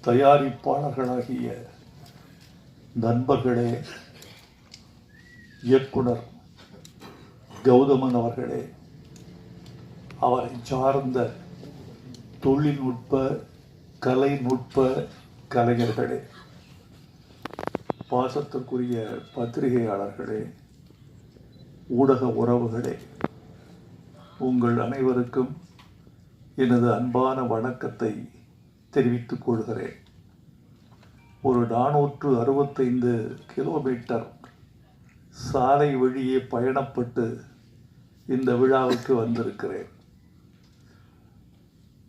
தயாரிப்பாளர்களாகிய நண்பர்களே, இயக்குனர் கௌதமன் அவர்களே, அவரை சார்ந்த தொழில்நுட்ப கலைநுட்ப கலைஞர்களே, பாசத்திற்குரிய பத்திரிகையாளர்களே, ஊடக உறவுகளே, உங்கள் அனைவருக்கும் எனது அன்பான வணக்கத்தை தெரிவித்துக் கொள்கிறேன். ஒரு 465 கிலோமீட்டர் சாலை வழியே பயணப்பட்டு இந்த விழாவுக்கு வந்திருக்கிறேன்.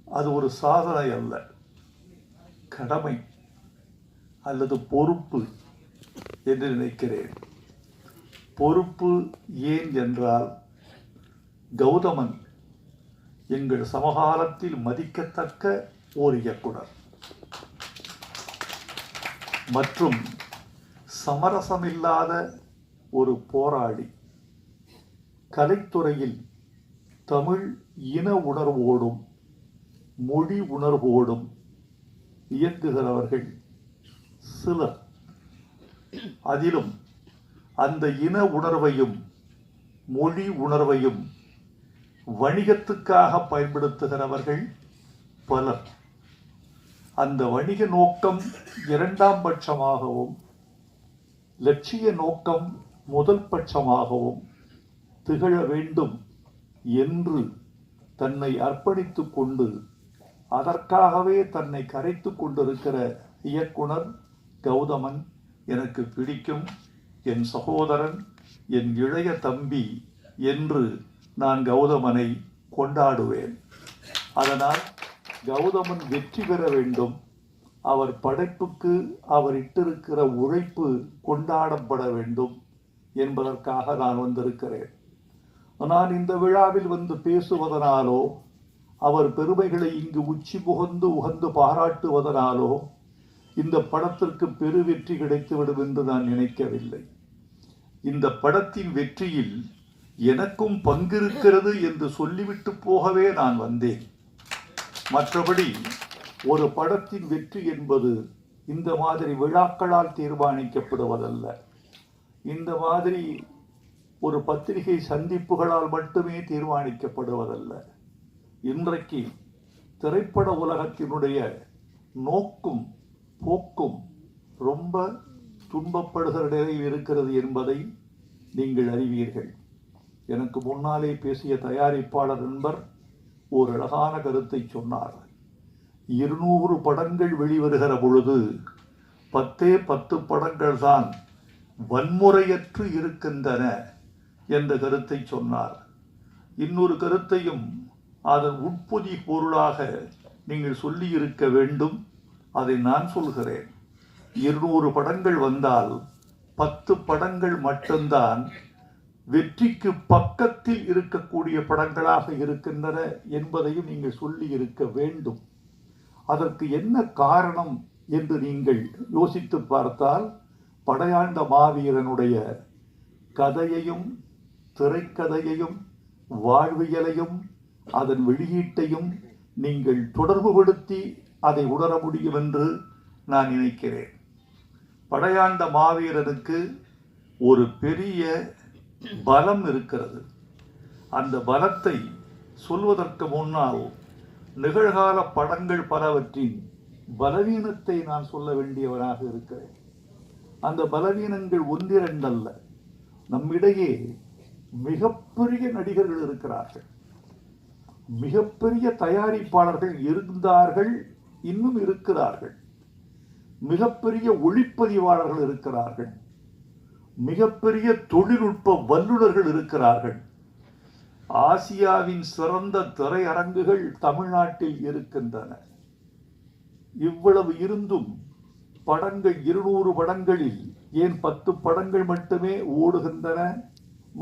அது ஒரு சாதனை அல்ல, கடமை அல்லது பொறுப்பு என்று நினைக்கிறேன். பொறுப்பு ஏன் என்றால், கௌதமன் எங்கள் சமகாலத்தில் மதிக்கத்தக்க ஓர் இயக்குனர் மற்றும் சமரசமில்லாத ஒரு போராளி. கலைத்துறையில் தமிழ் இன உணர்வோடும் மொழி உணர்வோடும் இயங்குகிறவர்கள் சிலர். அதிலும் அந்த இன உணர்வையும் மொழி உணர்வையும் வணிகத்துக்காக பயன்படுத்துகிறவர்கள் பலர். அந்த வணிக நோக்கம் இரண்டாம் பட்சமாகவும் லட்சிய நோக்கம் முதல் பட்சமாகவும் திகழ வேண்டும் என்று தன்னை அர்ப்பணித்துக் கொண்டு அதற்காகவே தன்னை கரைத்து கொண்டிருக்கிற இயக்குனர் கௌதமன் எனக்கு பிடிக்கும். என் சகோதரன், என் இளைய தம்பி என்று நான் கௌதமனை கொண்டாடுவேன். அதனால் கௌதமன் வெற்றி பெற வேண்டும், அவர் படைப்புக்கு அவர் இட்டிருக்கிற உழைப்பு கொண்டாடப்பட வேண்டும் என்பதற்காக நான் வந்திருக்கிறேன். நான் இந்த விழாவில் வந்து பேசுவதனாலோ அவர் பெருமைகளை இங்கு உச்சி புகந்து உகந்து பாராட்டுவதனாலோ இந்த படத்திற்கு பெரு வெற்றி கிடைத்துவிடும் என்று நான் நினைக்கவில்லை. இந்த படத்தின் வெற்றியில் எனக்கும் பங்கிருக்கிறது என்று சொல்லிவிட்டு போகவே நான் வந்தேன். மற்றபடி ஒரு படத்தின் வெற்றி என்பது இந்த மாதிரி விழாக்களால் தீர்மானிக்கப்படுவதல்ல. இந்த மாதிரி ஒரு பத்திரிகை சந்திப்புகளால் மட்டுமே தீர்மானிக்கப்படுவதல்ல. இன்றைக்கு திரைப்பட உலகத்தினுடைய நோக்கும் போக்கும் ரொம்ப துன்பப்படுகிற நிலையில் இருக்கிறது என்பதை நீங்கள் அறிவீர்கள். எனக்கு முன்னாலே பேசிய தயாரிப்பாளர் நண்பர் ஒரு அழகான கருத்தை சொன்னார். 200 படங்கள் வெளிவருகிற பொழுது 10 படங்கள் தான் வன்முறையற்று இருக்கின்றன என்ற கருத்தை சொன்னார். இன்னொரு கருத்தையும் அதன் உட்பொதி பொருளாக நீங்கள் சொல்லி இருக்க வேண்டும். அதை நான் சொல்கிறேன். 200 படங்கள் வந்தால் 10 படங்கள் மட்டும்தான் வெற்றிக்கு பக்கத்தில் இருக்கக்கூடிய படங்களாக இருக்கின்றன என்பதையும் நீங்கள் சொல்லி இருக்க வேண்டும். அதற்கு என்ன காரணம் என்று நீங்கள் யோசித்து பார்த்தால், படையாண்ட மாவீரனுடைய கதையையும் திரைக்கதையையும் வாழ்வியலையும் அதன் வெளியீட்டையும் நீங்கள் தொடர்புபடுத்தி அதை உணர முடியும் என்று நான் நினைக்கிறேன். படையாண்ட மாவீரனுக்கு ஒரு பெரிய பலம் இருக்கிறது. அந்த பலத்தை சொல்வதற்கு முன்னால் நிகழ்கால படங்கள் பலவற்றின் பலவீனத்தை நான் சொல்ல வேண்டியவனாக இருக்கிறேன். அந்த பலவீனங்கள் ஒன்றிரண்டல்ல. நம்மிடையே மிகப்பெரிய நடிகர்கள் இருக்கிறார்கள், மிகப்பெரிய தயாரிப்பாளர்கள் இருந்தார்கள், இன்னும் இருக்கிறார்கள், மிகப்பெரிய ஒளிப்பதிவாளர்கள் இருக்கிறார்கள், மிகப்பெரிய தொழில்நுட்ப வல்லுநர்கள் இருக்கிறார்கள். ஆசியாவின் சிறந்த திரையரங்குகள் தமிழ்நாட்டில் இருக்கின்றன. இவ்வளவு இருந்தும் படங்கள் 200 படங்களில் ஏன் 10 படங்கள் மட்டுமே ஓடுகின்றன?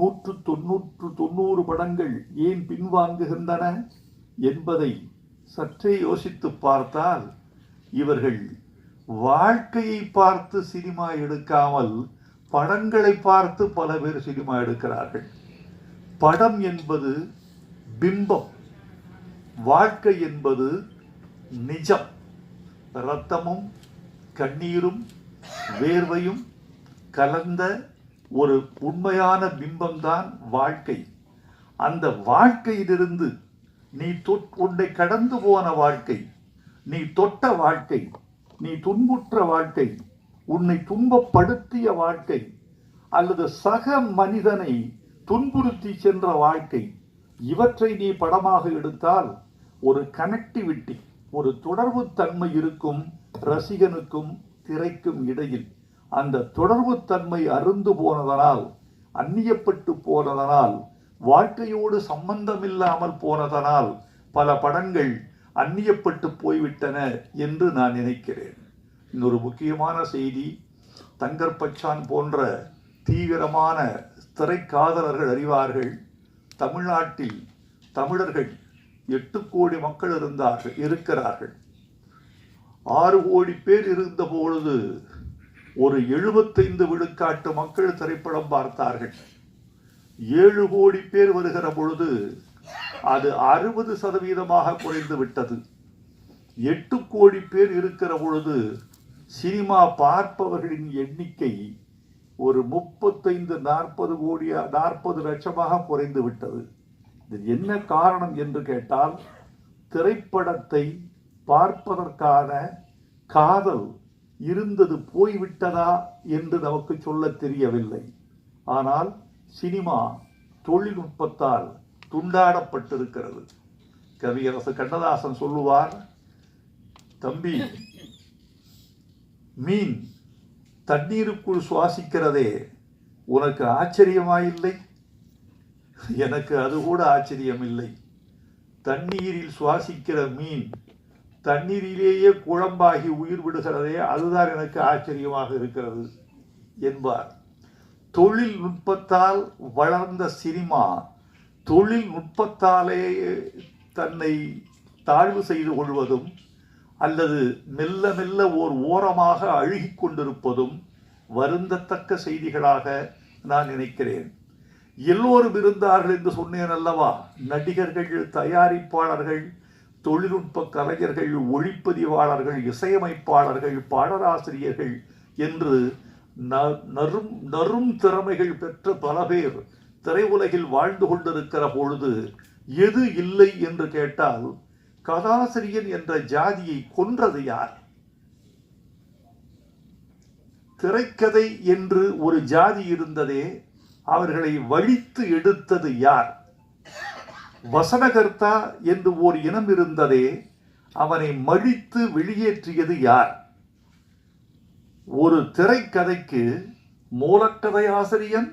190 படங்கள் ஏன் பின்வாங்குகின்றன என்பதை சற்றே யோசித்து பார்த்தால், இவர்கள் வாழ்க்கையை பார்த்து சினிமா எடுக்காமல் படங்களை பார்த்து பல பேர் சினிமா எடுக்கிறார்கள். படம் என்பது பிம்பம், வாழ்க்கை என்பது நிஜம். இரத்தமும் கண்ணீரும் வேர்வையும் கலந்த ஒரு உண்மையான பிம்பம்தான் வாழ்க்கை. அந்த வாழ்க்கையிலிருந்து நீ உன்னை கடந்து போன வாழ்க்கை, நீ தொட்ட வாழ்க்கை, நீ துன்புற்ற வாழ்க்கை, உன்னை துன்பப்படுத்திய வாழ்க்கை, அல்லது சக மனிதனை துன்புறுத்தி சென்ற வாழ்க்கை, இவற்றை நீ படமாக எடுத்தால் ஒரு கனெக்டிவிட்டி, ஒரு தொடர்பு தன்மை இருக்கும் ரசிகனுக்கும் திரைக்கும் இடையில். அந்த தொடர்பு தன்மை அருந்து போனதனால், அந்நியப்பட்டு போனதனால், வாழ்க்கையோடு சம்பந்தமில்லாமல் போனதனால் பல படங்கள் அந்நியப்பட்டு போய்விட்டன என்று நான் நினைக்கிறேன். இன்னொரு முக்கியமான செய்தி, தங்கர்பச்சான் போன்ற தீவிரமான திரைக்காதலர்கள் அறிவார்கள். தமிழ்நாட்டில் தமிழர்கள் 8 கோடி மக்கள் இருக்கிறார்கள். 6 கோடி பேர் இருந்த பொழுது ஒரு 75 விழுக்காட்டு மக்கள் திரைப்படம் பார்த்தார்கள். 7 கோடி பேர் வருகிற பொழுது அது 60% குறைந்து விட்டது. 8 கோடி பேர் இருக்கிற பொழுது சினிமா பார்ப்பவர்களின் எண்ணிக்கை ஒரு 35-40 லட்சமாக குறைந்து விட்டது. இது என்ன காரணம் என்று கேட்டால், திரைப்படத்தை பார்ப்பதற்கான காதல் இருந்தது போய்விட்டதா என்று நமக்கு சொல்ல தெரியவில்லை. ஆனால் சினிமா தொழில்நுட்பத்தால் துண்டாடப்பட்டிருக்கிறது. கவியரசு கண்ணதாசன் சொல்லுவார், தம்பி, மீன் தண்ணீருக்குள் சுவாசிக்கிறதே உனக்கு ஆச்சரியமாயில்லை? எனக்கு அது கூட ஆச்சரியம் இல்லை. தண்ணீரில் சுவாசிக்கிற மீன் தண்ணீரிலேயே குழம்பாகி உயிர் விடுகிறதே, அதுதான் எனக்கு ஆச்சரியமாக இருக்கிறது என்பார். தொழில்நுட்பத்தால் வளர்ந்த சினிமா தொழில்நுட்பத்தாலே தன்னை தாழ்வு செய்து கொள்வதும் அல்லது மெல்ல மெல்ல ஓரமாக அழுகி கொண்டிருப்பதும் வருந்தத்தக்க செய்திகளாக நான் நினைக்கிறேன். எல்லோரும் இருந்தார்கள் என்று சொன்னேன் அல்லவா? நடிகர்கள், தயாரிப்பாளர்கள், தொழில்நுட்ப கலைஞர்கள், ஒளிப்பதிவாளர்கள், இசையமைப்பாளர்கள், பாடலாசிரியர்கள் என்று நறும் திறமைகள் பெற்ற பல பேர் திரையுலகில் வாழ்ந்து கொண்டிருக்கிற பொழுது எது இல்லை என்று கேட்டால், கதாசிரியன் என்ற ஜாதியை கொன்றது யார்? திரைக்கதை என்று ஒரு ஜாதி இருந்ததே, அவர்களை வழித்து எடுத்தது யார்? வசனகர்த்தா என்று ஓர் இனம் இருந்ததே, அவனை மழித்து வெளியேற்றியது யார்? ஒரு திரைக்கதைக்கு மூலக்கதை ஆசிரியன்,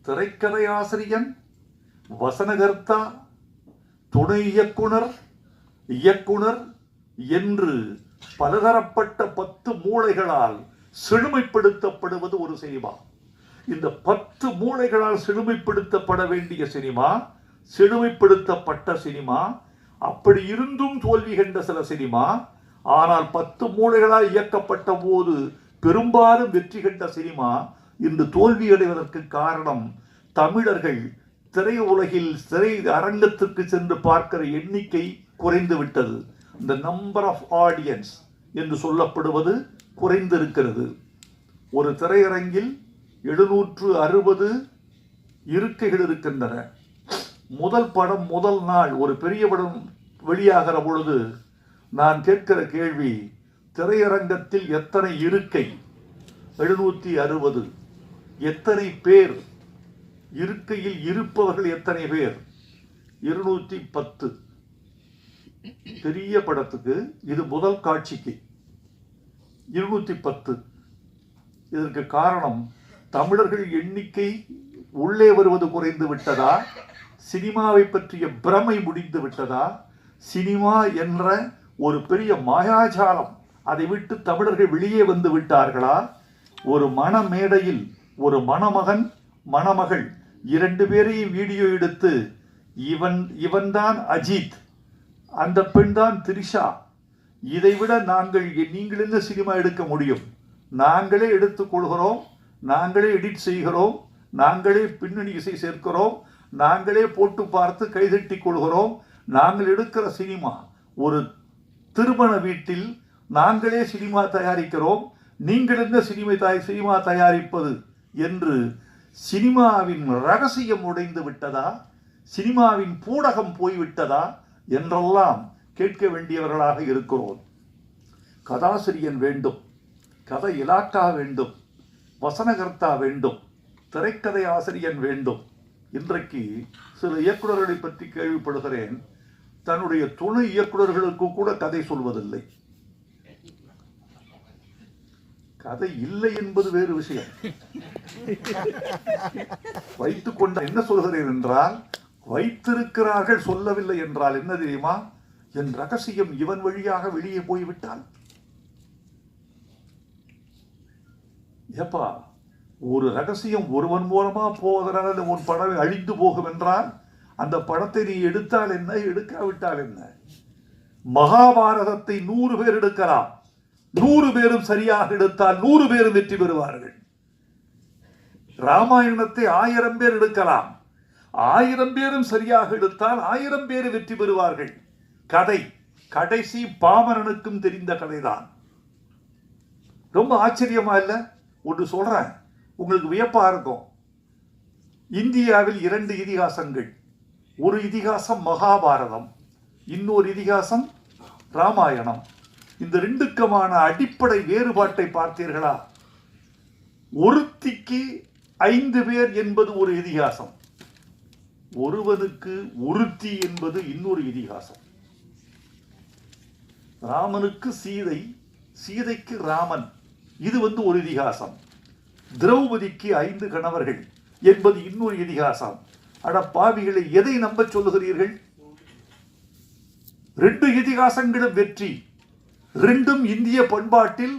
திரைக்கதை ஆசிரியன், வசனகர்த்தா, துணை இயக்குனர், இயக்குனர் என்று பலதரப்பட்ட 10 மூளைகளால் செழுமைப்படுத்தப்படுவது ஒரு சினிமா. இந்த 10 மூளைகளால் செழுமைப்படுத்தப்பட வேண்டிய சினிமா, செழுமைப்படுத்தப்பட்ட சினிமா, அப்படி இருந்தும் தோல்வி கண்ட சில சினிமா, ஆனால் 10 மூளைகளால் இயக்கப்பட்ட போது பெரும்பாலும் வெற்றி கண்ட சினிமா இன்று தோல்வியடைவதற்கு காரணம் தமிழர்கள் திரையுலகில் திரை அரங்கத்திற்கு சென்று பார்க்கிற எண்ணிக்கை குறைந்து விட்டது. இந்த நம்பர் ஆஃப் ஆடியன்ஸ் என்று சொல்லப்படுவது குறைந்திருக்கிறது. ஒரு திரையரங்கில் 760 இருக்கைகள் இருக்கின்றன. முதல் படம் முதல் நாள் ஒரு பெரிய படம் வெளியாகிற பொழுது நான் கேட்கிற கேள்வி, திரையரங்கத்தில் எத்தனை இருக்கை? 760. எத்தனை பேர்? இருக்கையில் இருப்பவர்கள் எத்தனை பேர்? 210. பெரிய படத்துக்கு இது முதல் காட்சிக்கு 210. இதற்கு காரணம் தமிழர்கள் எண்ணிக்கை உள்ளே வருவது குறைந்து விட்டதா? சினிமாவை பற்றிய பிரமை முடிந்து விட்டதா? சினிமா என்ற ஒரு பெரிய மாயாஜாலம், அதை விட்டு தமிழர்கள் வெளியே வந்து விட்டார்களா? ஒரு மணமேடையில் ஒரு மணமகன், மணமகள் 2 பேரையும் வீடியோ எடுத்து, இவன்தான் அஜித், அந்த பெண் தான் திரிஷா, இதைவிட நீங்கள் என்ன சினிமா எடுக்க முடியும்? நாங்களே எடுத்துக் கொள்கிறோம், நாங்களே எடிட் செய்கிறோம், நாங்களே பின்னணி இசை சேர்க்கிறோம், நாங்களே போட்டு பார்த்து கைதட்டி கொள்கிறோம். நாங்கள் எடுக்கிற சினிமா ஒரு திருமண வீட்டில் நாங்களே சினிமா தயாரிக்கிறோம், நீங்கள் என்ன சினிமா தயாரிப்பது என்று சினிமாவின் ரகசியம் உடைந்து விட்டதா, சினிமாவின் பூடகம் போய்விட்டதா என்றெல்லாம் கேட்க வேண்டியவர்களாக இருக்கிறோம். கதாசிரியன் வேண்டும், கதை இலாக்கா வேண்டும், வசனகர்த்தா வேண்டும், திரைக்கதை ஆசிரியன் வேண்டும். இன்றைக்கு சில இயக்குநர்களை பற்றி கேள்விப்படுகிறேன், தன்னுடைய துணை இயக்குநர்களுக்கு கூட கதை சொல்வதில்லை. கதை இல்லை என்பது வேறு விஷயம். வைத்துக் கொண்ட என்ன சொல்கிறேன் என்றால், வைத்திருக்கிறார்கள் சொல்லவில்லை என்றால் என்ன தெரியுமா, என் ரகசியம் இவன் வழியாக வெளியே போய்விட்டால், ஏப்பா ஒரு ரகசியம் ஒருவன் மூலமா போவதனால உன் படம் அழிந்து போகும் என்றால் அந்த படத்தை நீ எடுத்தால் என்ன, எடுக்காவிட்டால் என்ன? மகாபாரதத்தை 100 பேர் எடுக்கலாம், 100 பேரும் சரியாக எடுத்தால் 100 பேரும் வெற்றி பெறுவார்கள். ராமாயணத்தை 1000 பேர் எடுக்கலாம், 1000 பேரும் சரியாக எடுத்தால் 1000 பேர் வெற்றி பெறுவார்கள். கதை கடைசி பாமரனுக்கும் தெரிந்த கதைதான். ரொம்ப ஆச்சரியமா இல்ல? ஒன்று சொல்றேன், உங்களுக்கு வியப்பா இருக்கும். இந்தியாவில் 2 இதிகாசங்கள், ஒரு இதிகாசம் மகாபாரதம், இன்னொரு இதிகாசம் ராமாயணம். இந்த 2க்குமான அடிப்படை வேறுபாட்டை பார்த்தீர்களா? ஒருத்திக்கு 5 பேர் என்பது ஒரு இதிகாசம், ஒருவனுக்கு ஒருத்தி என்பது இன்னொரு இதிகாசம். ராமனுக்கு சீதை, சீதைக்கு ராமன், இது ஒரு இதிகாசம். திரௌபதிக்கு 5 கணவர்கள் என்பது இன்னொரு இதிகாசம். அட பாவிகளை, எதை நம்ப சொல்லுகிறீர்கள்? 2 இதிகாசங்களும் வெற்றி, 2ம் இந்திய பண்பாட்டில்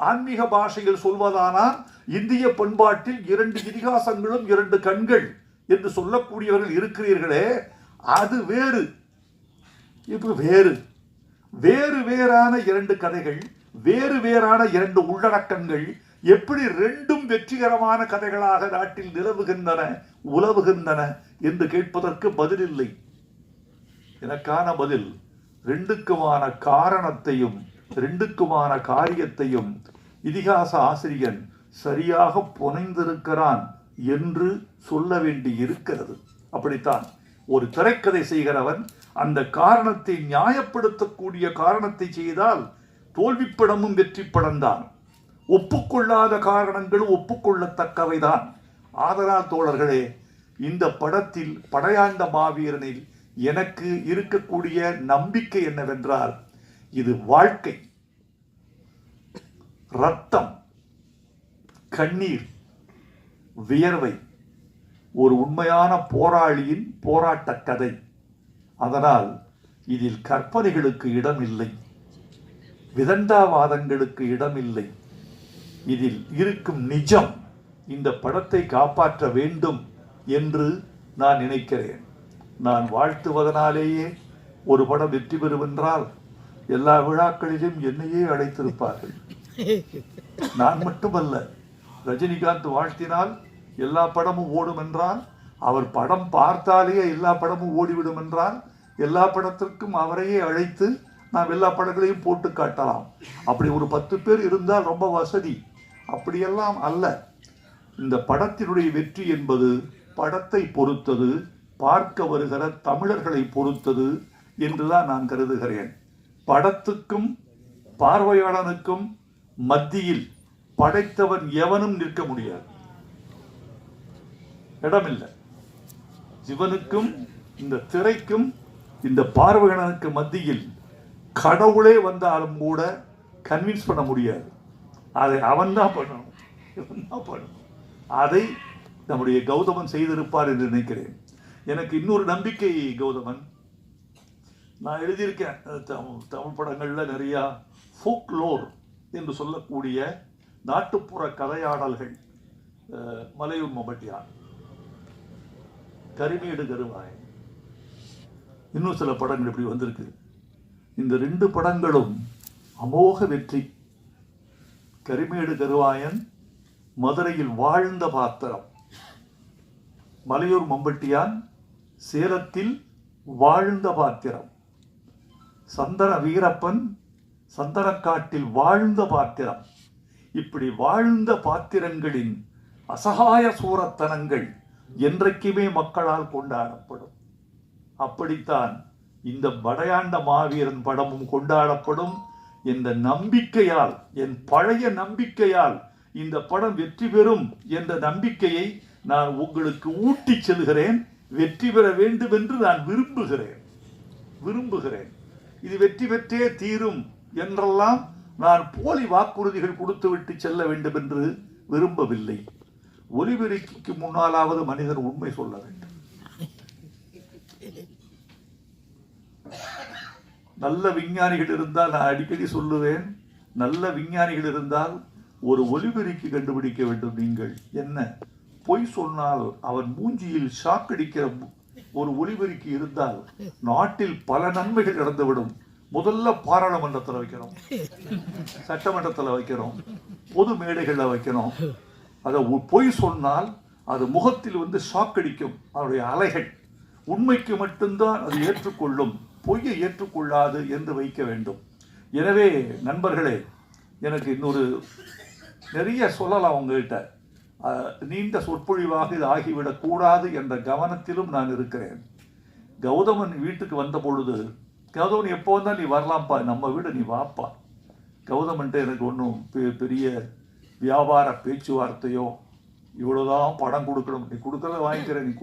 ஆன்மீக பாஷையில் சொல்வதானால் இந்திய பண்பாட்டில் 2 இதிகாசங்களும் 2 கண்கள் என்று சொல்லக்கூடியவர்கள் இருக்கிறீர்களே, அது வேறு. இப்ப வேறு வேறு வேறான 2 கதைகள், வேறு வேறான 2 உள்ளடக்கங்கள் எப்படி 2ம் வெற்றிகரமான கதைகளாக நாட்டில் நிலவுகின்றன, உலவுகின்றன என்று கேட்பதற்கு பதில் இல்லை. எனக்கான பதில், 2க்குமான காரணத்தையும் 2க்குமான காரியத்தையும் இதிகாச ஆசிரியன் சரியாக புனைந்திருக்கிறான் என்று சொல்ல வேண்டி இருக்கிறது. அப்படித்தான் ஒரு திரைக்கதை செய்கிறவன் அந்த காரணத்தை நியாயப்படுத்தக்கூடிய காரணத்தை செய்தால் தோல்விப்படமும் வெற்றி படம்தான். ஒப்புக்கொள்ளாத காரணங்களும் ஒப்புக்கொள்ளத்தக்கவைதான். ஆதலால் தோழர்களே, இந்த படத்தில் படையாண்ட மாவீரனில் எனக்கு இருக்கக்கூடிய நம்பிக்கை என்னவென்றால், இது வாழ்க்கை, ரத்தம், கண்ணீர், வியர்வை, ஒரு உண்மையான போராளியின் போராட்ட கதை. அதனால் இதில் கற்பனைகளுக்கு இடமில்லை, விதண்டாவாதங்களுக்கு இடமில்லை. இதில் இருக்கும் நிஜம் இந்த படத்தை காப்பாற்ற வேண்டும் என்று நான் நினைக்கிறேன். நான் வாழ்த்துவதனாலேயே ஒரு படம் வெற்றி பெறுவென்றால் எல்லா விழாக்களிலும் என்னையே அழைத்திருப்பார்கள். நான் மட்டுமல்ல, ரஜினிகாந்த் வாழ்த்தினால் எல்லா படமும் ஓடும் என்றால், அவர் படம் பார்த்தாலே எல்லா படமும் ஓடிவிடும் என்றால், எல்லா படத்திற்கும் அவரையே அழைத்து நாம் எல்லா படங்களையும் போட்டு காட்டலாம். அப்படி ஒரு 10 பேர் இருந்தால் ரொம்ப வசதி. அப்படியெல்லாம் அல்ல. இந்த படத்தினுடைய வெற்றி என்பது படத்தை பொறுத்தது, பார்க்க வருகிற தமிழர்களை பொறுத்தது என்றுதான் நான் கருதுகிறேன். படத்துக்கும் பார்வையாளனுக்கும் மத்தியில் படைத்தவன் எவனும் நிற்க முடியாது, இடமில்லை. சிவனுக்கும் இந்த திரைக்கும் இந்த பார்வையாளனுக்கு மத்தியில் கடவுளே வந்தாலும் கூட கன்வின்ஸ் பண்ண முடியாது. அதை அவன் தான் பண்ணணும். அதை நம்முடைய கௌதமன் செய்திருப்பார் என்று நினைக்கிறேன். எனக்கு இன்னொரு நம்பிக்கை கௌதமன், நான் எழுதியிருக்கேன் தமிழ் படங்களில் நிறையா ஃபோக்லோர் என்று சொல்லக்கூடிய நாட்டுப்புற கதையாடல்கள். மலையூர் மம்பட்டியான், கரிமேடு கருவாயன், இன்னும் சில படங்கள் இப்படி வந்திருக்கு. இந்த 2 படங்களும் அமோக வெற்றி. கரிமேடு கருவாயன் மதுரையில் வாழ்ந்த பாத்திரம், மலையூர் மம்பட்டியான் சேலத்தில் வாழ்ந்த பாத்திரம், சந்தன வீரப்பன் சந்தனக்காட்டில் வாழ்ந்த பாத்திரம். இப்படி வாழ்ந்த பாத்திரங்களின் அசகாய சூரத்தனங்கள் என்றைக்குமே மக்களால் கொண்டாடப்படும். அப்படித்தான் இந்த படையாண்ட மாவீரன் படமும் கொண்டாடப்படும் என்ற நம்பிக்கையால், என் பழைய நம்பிக்கையால் இந்த படம் வெற்றி பெறும் என்ற நம்பிக்கையை நான் உங்களுக்கு ஊட்டி செல்கிறேன். வெற்றி பெற வேண்டும் என்று நான் விரும்புகிறேன். இது வெற்றி பெற்றே தீரும் என்றெல்லாம் நான் போலி வாக்குறுதிகள் கொடுத்துவிட்டு செல்ல வேண்டும் என்று விரும்பவில்லை. ஒலிபெருக்கிக்கு முன்னாலாவது மனிதன் உண்மை சொல்ல வேண்டும். நல்ல விஞ்ஞானிகள் இருந்தால், நான் அடிக்கடி சொல்லுவேன், நல்ல விஞ்ஞானிகள் இருந்தால் ஒரு ஒலிபெருக்கி கண்டுபிடிக்க வேண்டும். நீங்கள் என்ன பொய் சொன்னால் அவன் மூஞ்சியில் ஷாக்கடிக்கிற ஒரு ஒலிபெருக்கி இருந்தால் நாட்டில் பல நன்மைகள் நடந்துவிடும். முதல்ல பாராளுமன்றத்தில் வைக்கிறோம், சட்டமன்றத்தில் வைக்கிறோம், பொது மேடைகளில் வைக்கிறோம். அதை பொய் சொன்னால் அது முகத்தில் வந்து ஷாக்கடிக்கும். அவருடைய அலைகள் உண்மைக்கு மட்டும்தான் அது ஏற்றுக்கொள்ளும், பொய்யை ஏற்றுக்கொள்ளாது என்று வைக்க வேண்டும். எனவே நண்பர்களே, எனக்கு இன்னொரு நிறைய சொல்லலாம் உங்கள்கிட்ட. நீண்ட சொற்பொழிவாக இது ஆகிவிடக் கூடாது என்ற கவனத்திலும் நான் இருக்கிறேன். கௌதமன் வீட்டுக்கு வந்த பொழுது, கௌதமன் எப்போ வந்தால் நீ வரலாம்ப்பா, நம்ம வீடு நீ வாப்பா. கௌதமன்ட்டு எனக்கு ஒன்றும் பெரிய வியாபார பேச்சுவார்த்தையோ இவ்வளோதான் படம் கொடுக்கணும், நீ கொடுக்கறத வாங்கிக்கிறேன், நீ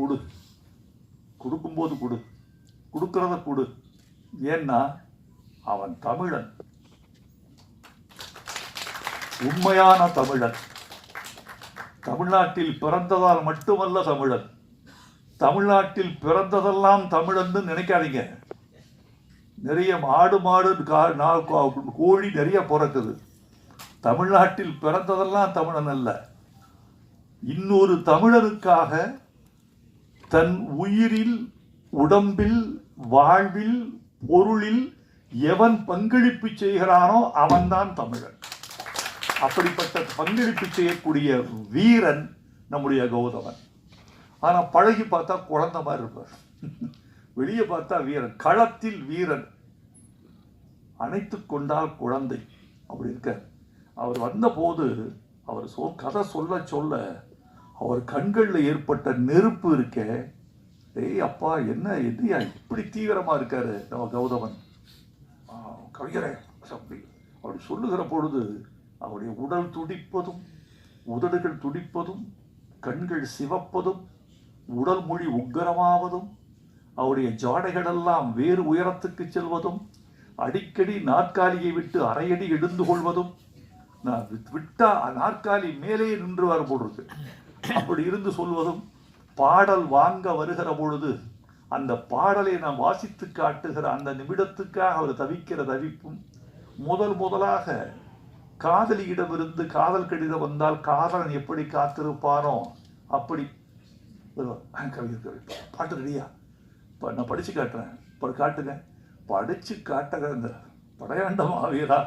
கொடுக்கும்போது கொடுக்கறத கொடு. ஏன்னா அவன் தமிழன், உண்மையான தமிழன். தமிழ்நாட்டில் பிறந்ததால் மட்டுமல்ல தமிழன், தமிழ்நாட்டில் பிறந்ததெல்லாம் தமிழன்னு நினைக்காதீங்க. நிறைய ஆடு மாடு கோழி நிறைய பிறக்குது. தமிழ்நாட்டில் பிறந்ததெல்லாம் தமிழன் அல்ல. இன்னொரு தமிழனுக்காக தன் உயிரில், உடம்பில், வாழ்வில், பொருளில் எவன் பங்களிப்பு செய்கிறானோ அவன்தான் தமிழன். அப்படிப்பட்ட பங்களிப்பு செய்யக்கூடிய வீரன் நம்முடைய கௌதமன். ஆனால் பழகி பார்த்தா குழந்தை மாதிரி இருப்பார், வெளியே பார்த்தா வீரன், களத்தில் வீரன், அணைத்து கொண்டால் குழந்தை அப்படி இருக்க. அவர் வந்தபோது அவர் கதை சொல்ல அவர் கண்களில் ஏற்பட்ட நெருப்பு இருக்க, ஏய் அப்பா என்ன எதியா இப்படி தீவிரமா இருக்காரு நம்ம கௌதமன் கவிஞரே அப்படி சொல்லுகிற பொழுது அவருடைய உடல் துடிப்பதும், உதடுகள் துடிப்பதும், கண்கள் சிவப்பதும், உடல் மொழி உக்கரமாவதும், அவருடைய ஜாடைகளெல்லாம் வேறு உயரத்துக்கு செல்வதும், அடிக்கடி நாற்காலியை விட்டு அரையடி எழுந்து கொள்வதும், நான் விட்டா நாற்காலி மேலே நின்று வர போடுறது அப்படி இருந்து சொல்வதும், பாடல் வாங்க வருகிற பொழுது அந்த பாடலை நாம் வாசித்து காட்டுகிற அந்த நிமிடத்துக்காக அவர் தவிக்கிற தவிப்பும், முதலாக காதலியிடமிருந்து காதல் கடிதம் வந்தால் காதலன் எப்படி காத்திருப்பானோ அப்படி கவிதை பாட்டு ரெடியா, நான் படிச்சு காட்டுறேன், காட்டுங்க, படிச்சு காட்டுற அந்த படையாண்ட மாவீரா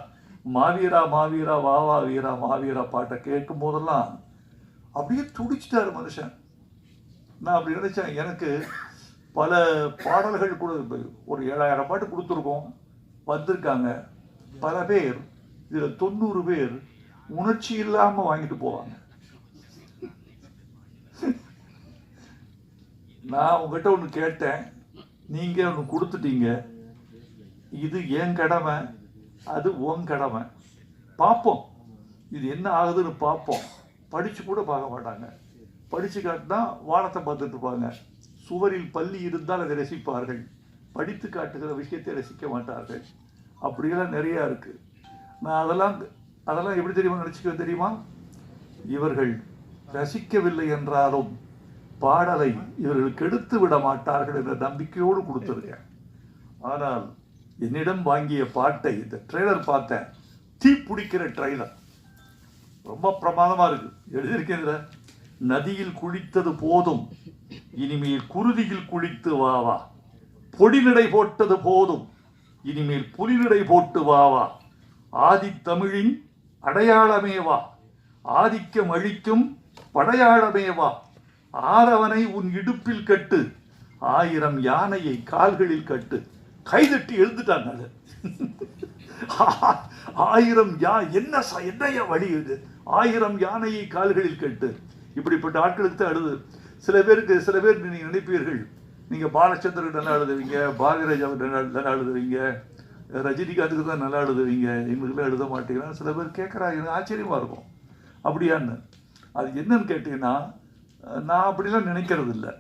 மாவீரா மாவீரா வாவா வீரா மாவீரா பாட்டை கேட்கும் போதெல்லாம் அப்படியே துடிச்சிட்டாரு மனுஷன். நான் அப்படி நினைச்சேன், எனக்கு பல பாடல்கள் கூட ஒரு 7000 பாட்டு கொடுத்துருக்கோம், வந்திருக்காங்க பல பேர். இதில் 90 பேர் உணர்ச்சி இல்லாமல் வாங்கிட்டு போவாங்க. நான் உங்ககிட்ட ஒன்று கேட்டேன், நீங்கள் ஒன்று கொடுத்துட்டீங்க, இது என் கடமை, அது உன் கடமை, பார்ப்போம் இது என்ன ஆகுதுன்னு பார்ப்போம். படித்து கூட பார்க்க மாட்டாங்க, படித்து காட்டினா வானத்தை பார்த்துட்டு இருப்பாங்க. சுவரில் பள்ளி இருந்தால் அதை ரசிப்பார்கள், படித்து காட்டுகிற விஷயத்தை ரசிக்க மாட்டார்கள். அப்படியெல்லாம் நிறையா இருக்குது. நான் அதெல்லாம் எப்படி தெரியுமா, இவர்கள் ரசிக்கவில்லை என்றாலும் பாடலை இவர்கள் கெடுத்து விட மாட்டார்கள் என்ற நம்பிக்கையோடு கொடுத்துருக்கேன். ஆனால் என்னிடம் வாங்கிய பாட்டை, இந்த ட்ரெய்லர் பார்த்தேன், தீ பிடிக்கிற ட்ரெய்லர், ரொம்ப பிரமாதமாக இருக்கு. எழுதியிருக்கிற நதியில் குளித்தது போதும், இனிமேல் குருதியில் குளித்து வாவா, பொடிநடை போட்டது போதும், இனிமேல் புலிநடை போட்டு வாவா, ஆதித்தமிழின் அடையாளமேவா, ஆதிக்கம் அழிக்கும் படையாளமேவா, ஆரவனை உன் இடுப்பில் கட்டு, 1000 யானையை கால்களில் கட்டு. கைதட்டி எழுந்துட்டாங்க. என்னையா வழி இது, 1000 யானையை கால்களில் கட்டு. இப்படிப்பட்ட ஆட்களுக்கு தான் அழுது. சில பேர் நீங்க நினைப்பீர்கள், நீங்க பாலச்சந்திரன் நல்லா எழுதுவீங்க, பாரதிராஜாவுக்கு நல்லா எழுதுவீங்க, ரஜினிகாந்துக்கு தான் நல்லா எழுதுவீங்க, எங்களுக்குலாம் எழுத மாட்டேங்கிறாங்க. சில பேர் கேட்குறாங்க, எனக்கு ஆச்சரியமா இருக்கும். அப்படியான்னு அது என்னன்னு கேட்டீங்கன்னா, நான் அப்படிலாம் நினைக்கிறது இல்லை.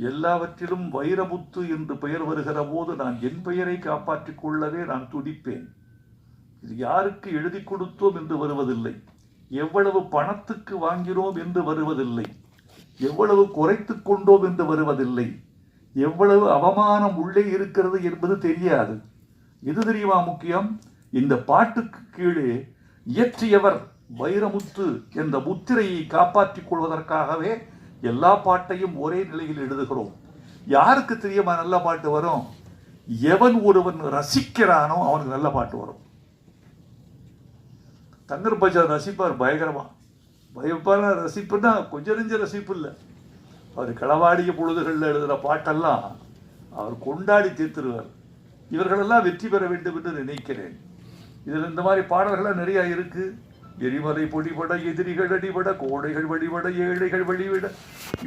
எல்லாவற்றிலும் வைரமுத்து என்று பெயர் வருகிற போது நான் என் பெயரை காப்பாற்றிக் கொள்ளவே நான் துடிப்பேன். இது யாருக்கு எழுதி கொடுத்தோம் என்று வருவதில்லை, எவ்வளவு பணத்துக்கு வாங்கினோம் என்று வருவதில்லை, எவ்வளவு குறைத்து கொண்டோம் என்று வருவதில்லை, எவ்வளவு அவமானம் உள்ளே இருக்கிறது என்பது தெரியாது. இது தெரியுமா முக்கியம்? இந்த பாட்டுக்கு கீழே இயற்றியவர் வைரமுத்து என்ற முத்திரையை காப்பாற்றிக் கொள்வதற்காகவே எல்லா பாட்டையும் ஒரே நிலையில் எழுதுகிறோம். யாருக்கு தெரியுமா நல்ல பாட்டு வரும்? எவன் ஒருவன் ரசிக்கிறானோ அவனுக்கு நல்ல பாட்டு வரும். தங்கர் பச்சான் ரசிப்பார் பயங்கரமா. பயப்பான ரசிப்புன்னா கொஞ்சம் நெஞ்ச ரசிப்பு இல்லை. அவர் களவாடிய பொழுதுகளில் எழுதுகிற பாட்டெல்லாம் அவர் கொண்டாடி தீர்த்துருவார். இவர்களெல்லாம் வெற்றி பெற வேண்டும் என்று நினைக்கிறேன். இதில் இந்த மாதிரி பாடல்கள்லாம் நிறையா இருக்கு. எரிமலை பொடிபட, எதிரிகள் அடிபட, கோடைகள் வழிபட, ஏழைகள் வழிவிட,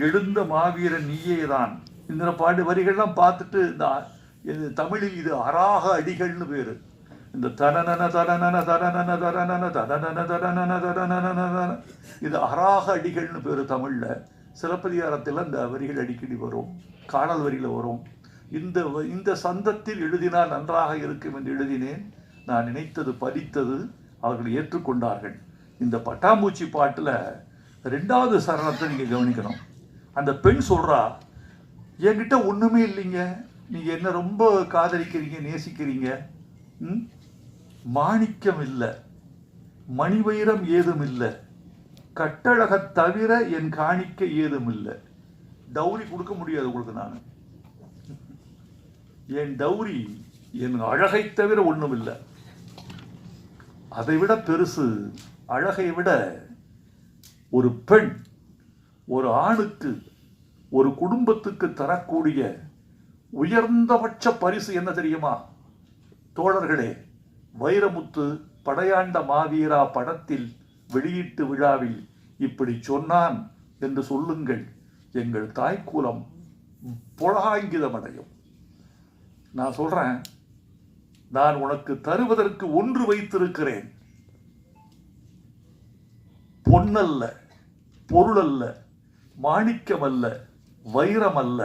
எழுந்த மாவீரன் நீயேதான். இந்த பாட்டு வரிகள்லாம் பார்த்துட்டு இந்த தமிழில் இது அராக அடிகள்னு பேரு. இந்த தனனன தனனன தனனன தனனன தனனன தனனன தனனன இது அராக அடிகள்னு பேரு தமிழ்ல. சிலப்பதிகாரத்தில் இந்த வரிகள் அடிக்கடி வரும், காணல் வரியில வரும். இந்த சந்தத்தில் எழுதினால் நன்றாக இருக்கும் என்று எழுதினேன். நான் நினைத்தது பலித்தது, அவர்கள் ஏற்றுக்கொண்டார்கள். இந்த பட்டாம்பூச்சி பாட்டுல 2வது சரணத்தை நீங்க கவனிக்கணும். அந்த பெண் சொல்றா, என்கிட்ட ஒண்ணுமே இல்லைங்க, நீங்க என்ன ரொம்ப காதலிக்கிறீங்க, நேசிக்கிறீங்க, மாணிக்கம் இல்லை, மணிவைரம் ஏதும் இல்லை, கட்டழக தவிர என் காணிக்க ஏதும் இல்லை. டௌரி கொடுக்க முடியாது உங்களுக்கு. நான் என் டௌரி என் அழகை தவிர ஒண்ணும் இல்லை. அதை விட பெருசு, அழகை விட ஒரு பெண் ஒரு ஆணுக்கு, ஒரு குடும்பத்துக்கு தரக்கூடிய உயர்ந்தபட்ச பரிசு என்ன தெரியுமா தோழர்களே? வைரமுத்து படையாண்ட மாவீரா படத்தில் வெளியீட்டு விழாவில் இப்படி சொன்னான் என்று சொல்லுங்கள், எங்கள் தாய்க்குலம் புலகாங்கிதமடையும். நான் சொல்றேன், நான் உனக்கு தருவதற்கு ஒன்று வைத்திருக்கிறேன். பொன்னல்ல, பொருள் அல்ல, மாணிக்கம் அல்ல, வைரம் அல்ல,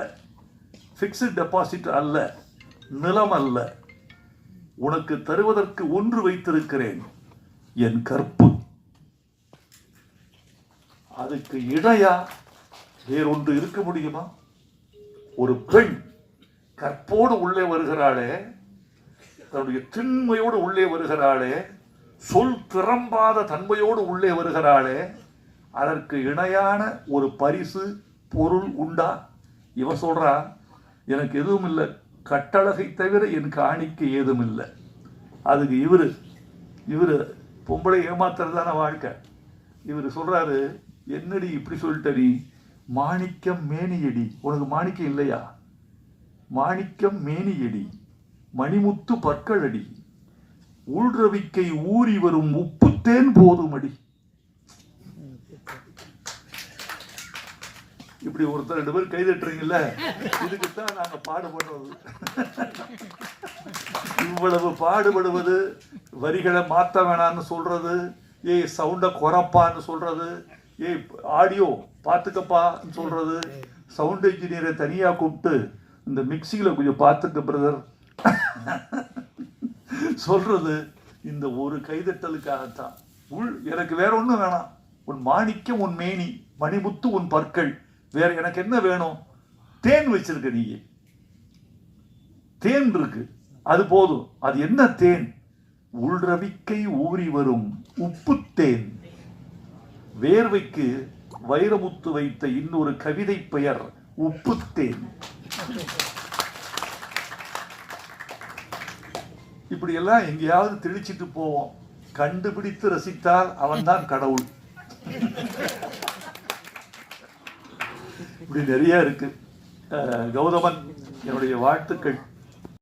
பிக்ஸ்ட் டெபாசிட் அல்ல, நிலம் அல்ல. உனக்கு தருவதற்கு ஒன்று வைத்திருக்கிறேன், என் கற்பு. அதுக்கு இணையா வேறொன்று இருக்க முடியுமா? ஒரு பெண் கற்போடு உள்ளே வருகிறாளே, தன்னுடைய திண்மையோடு உள்ளே வருகிறாளே, சொல் திறம்பாத தன்மையோடு உள்ளே வருகிறாளே, அதற்கு இணையான ஒரு பரிசு பொருள் உண்டா? இவன் சொல்றா, எனக்கு எதுவும் இல்லை, கட்டழகை தவிர என் காணிக்க ஏதும் இல்லை. அதுக்கு இவரு பொம்பளை ஏமாத்துறதான வாழ்க்கை. இவர் சொல்றாரு, என்னடி இப்படி சொல்லிட்ட நீ? மாணிக்கம் மேனியடி, உனக்கு மாணிக்கம் இல்லையா? மாணிக்கம் மேனியடி, மணிமுத்து பற்களடி, உள்ரவிக்கை ஊறி வரும் உப்புத்தேன் போதுமடி. இப்படி ஒருத்தர் 2 பேர் கைதட்டுறீங்கல்ல, இதுக்குத்தான் நாங்க பாடுபடுறது. இவ்வளவு பாடுபடுவது, வரிகளை மாத்த வேணான்னு சொல்றது, சவுண்ட குறைப்பான்னு சொல்றது, ஆடியோ பார்த்துக்கப்பான்னு சொல்றது, சவுண்ட் இன்ஜினியரை தனியா கூப்பிட்டு இந்த மிக்சியில கொஞ்சம் பார்த்துக்க பிரதர் சொல்றது, இந்த ஒரு கைதட்டலுக்காகத்தான். எனக்கு வேற ஒண்ணும் வேணாம். உன் மாணிக்கம் உன் மேனி, மணிமுத்து உன் பற்கள், வேற எனக்கு என்ன வேணும்? தேன் வச்சிருக்க நீ, தேன் இருக்கு, அது போதும். அது என்ன தேன்? உள்ரவிக்கை ஊறி வரும் உப்பு தேன். வேர்வைக்கு வைரமுத்து வைத்த இன்னொரு கவிதை பெயர் உப்பு தேன். இப்படி எல்லாம் எங்கேயாவது தெளிச்சிட்டு போவோம். கண்டுபிடித்து ரசித்தால் அவன்தான் கடவுள். இப்படி நிறைய இருக்கு. கௌதமன், என்னுடைய வாழ்த்துக்கள்.